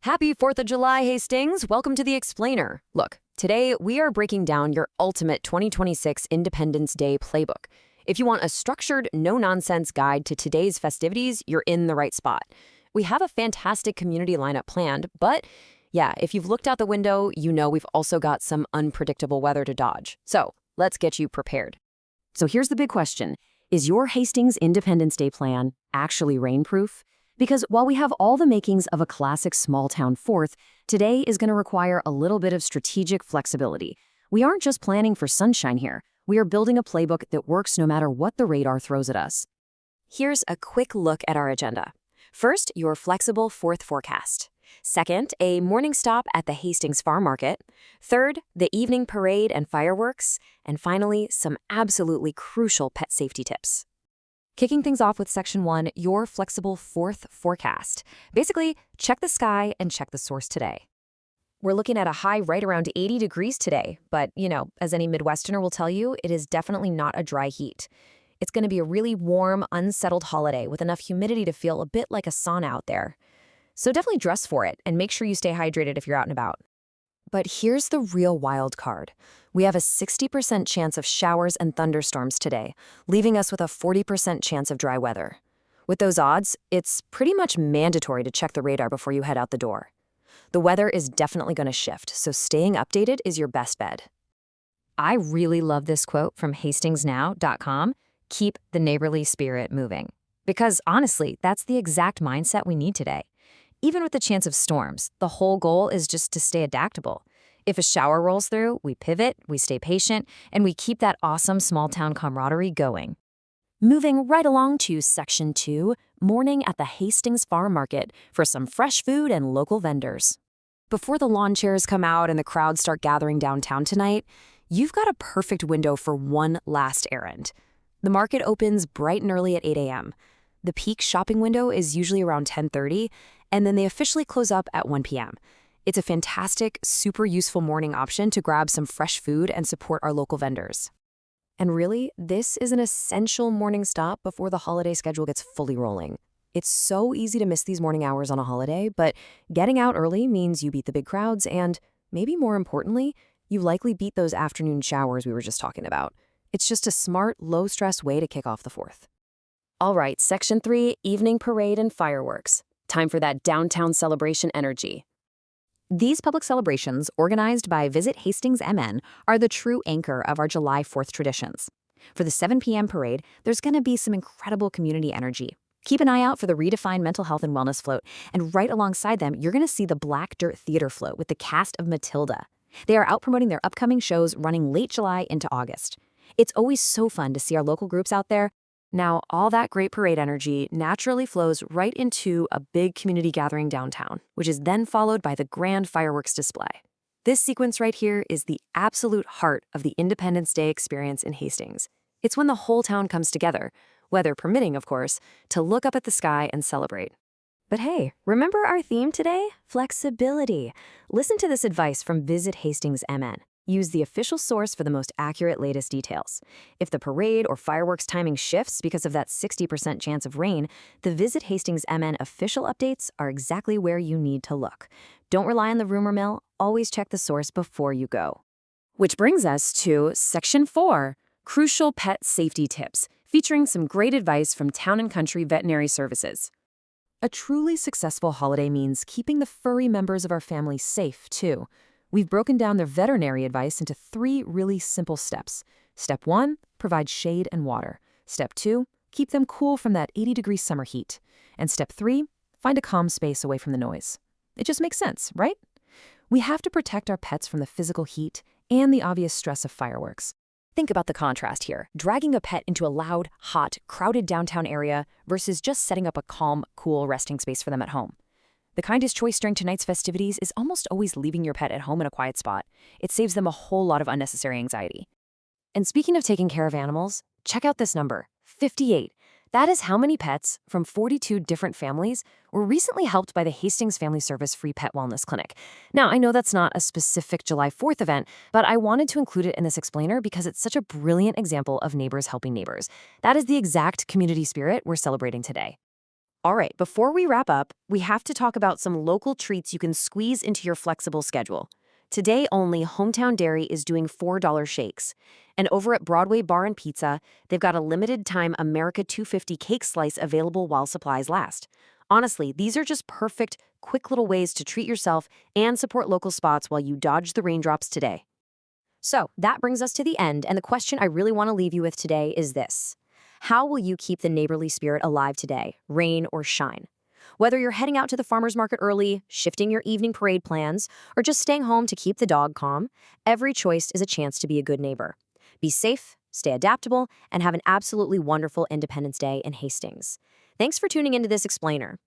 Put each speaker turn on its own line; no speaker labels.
Happy 4th of July, Hastings! Welcome to The Explainer. Look, today we are breaking down your ultimate 2026 Independence Day playbook. If you want a structured, no-nonsense guide to today's festivities, you're in the right spot. We have a fantastic community lineup planned, but yeah, if you've looked out the window, you know we've also got some unpredictable weather to dodge. So let's get you prepared. So here's the big question. Is your Hastings Independence Day plan actually rainproof? Because while we have all the makings of a classic small-town 4th, today is going to require a little bit of strategic flexibility. We aren't just planning for sunshine here. We are building a playbook that works no matter what the radar throws at us. Here's a quick look at our agenda. First, your flexible 4th forecast. Second, a morning stop at the Hastings Farm Market. Third, the evening parade and fireworks. And finally, some absolutely crucial pet safety tips. Kicking things off with Section 1, your flexible 4th forecast. Basically, check the sky and check the source today. We're looking at a high right around 80 degrees today, but, as any Midwesterner will tell you, it is definitely not a dry heat. It's going to be a really warm, unsettled holiday with enough humidity to feel a bit like a sauna out there. So definitely dress for it and make sure you stay hydrated if you're out and about. But here's the real wild card. We have a 60% chance of showers and thunderstorms today, leaving us with a 40% chance of dry weather. With those odds, it's pretty much mandatory to check the radar before you head out the door. The weather is definitely going to shift, so staying updated is your best bet. I really love this quote from hastingsnow.com, "Keep the neighborly spirit moving." Because honestly, that's the exact mindset we need today. Even with the chance of storms, the whole goal is just to stay adaptable. If a shower rolls through, we pivot, we stay patient, and we keep that awesome small-town camaraderie going. Moving right along to Section 2, morning at the Hastings Farm Market for some fresh food and local vendors. Before the lawn chairs come out and the crowds start gathering downtown tonight, you've got a perfect window for one last errand. The market opens bright and early at 8 a.m. The peak shopping window is usually around 10:30, and then they officially close up at 1 p.m. It's a fantastic, super useful morning option to grab some fresh food and support our local vendors. And really, this is an essential morning stop before the holiday schedule gets fully rolling. It's so easy to miss these morning hours on a holiday, but getting out early means you beat the big crowds and, maybe more importantly, you likely beat those afternoon showers we were just talking about. It's just a smart, low-stress way to kick off the 4th. All right, Section 3, evening parade and fireworks. Time for that downtown celebration energy. These public celebrations, organized by Visit Hastings MN, are the true anchor of our July 4th traditions. For the 7 p.m. parade, there's going to be some incredible community energy. Keep an eye out for the redefined mental health and wellness float, and right alongside them, you're going to see the Black Dirt Theater float with the cast of Matilda. They are out promoting their upcoming shows running late July into August. It's always so fun to see our local groups out there. Now, all that great parade energy naturally flows right into a big community gathering downtown, which is then followed by the grand fireworks display. This sequence right here is the absolute heart of the Independence Day experience in Hastings. It's when the whole town comes together, weather permitting, of course, to look up at the sky and celebrate. But hey, remember our theme today? Flexibility. Listen to this advice from Visit Hastings MN. Use the official source for the most accurate latest details. If the parade or fireworks timing shifts because of that 60% chance of rain, the Visit Hastings MN official updates are exactly where you need to look. Don't rely on the rumor mill, always check the source before you go. Which brings us to Section 4, crucial pet safety tips, featuring some great advice from Town & Country Veterinary Services. A truly successful holiday means keeping the furry members of our family safe, too. We've broken down their veterinary advice into 3 really simple steps. Step 1, provide shade and water. Step 2, keep them cool from that 80-degree summer heat. And Step 3, find a calm space away from the noise. It just makes sense, right? We have to protect our pets from the physical heat and the obvious stress of fireworks. Think about the contrast here, dragging a pet into a loud, hot, crowded downtown area versus just setting up a calm, cool resting space for them at home. The kindest choice during tonight's festivities is almost always leaving your pet at home in a quiet spot. It saves them a whole lot of unnecessary anxiety. And speaking of taking care of animals, check out this number, 58. That is how many pets from 42 different families were recently helped by the Hastings Family Service Free Pet Wellness Clinic. Now, I know that's not a specific July 4th event, but I wanted to include it in this explainer because it's such a brilliant example of neighbors helping neighbors. That is the exact community spirit we're celebrating today. All right, before we wrap up, we have to talk about some local treats you can squeeze into your flexible schedule. Today only, Hometown Dairy is doing $4 shakes. And over at Broadway Bar and Pizza, they've got a limited time America 250 cake slice available while supplies last. Honestly, these are just perfect, quick little ways to treat yourself and support local spots while you dodge the raindrops today. So that brings us to the end, and the question I really want to leave you with today is this. How will you keep the neighborly spirit alive today, rain or shine? Whether you're heading out to the farmer's market early, shifting your evening parade plans, or just staying home to keep the dog calm, every choice is a chance to be a good neighbor. Be safe, stay adaptable, and have an absolutely wonderful Independence Day in Hastings. Thanks for tuning into this explainer.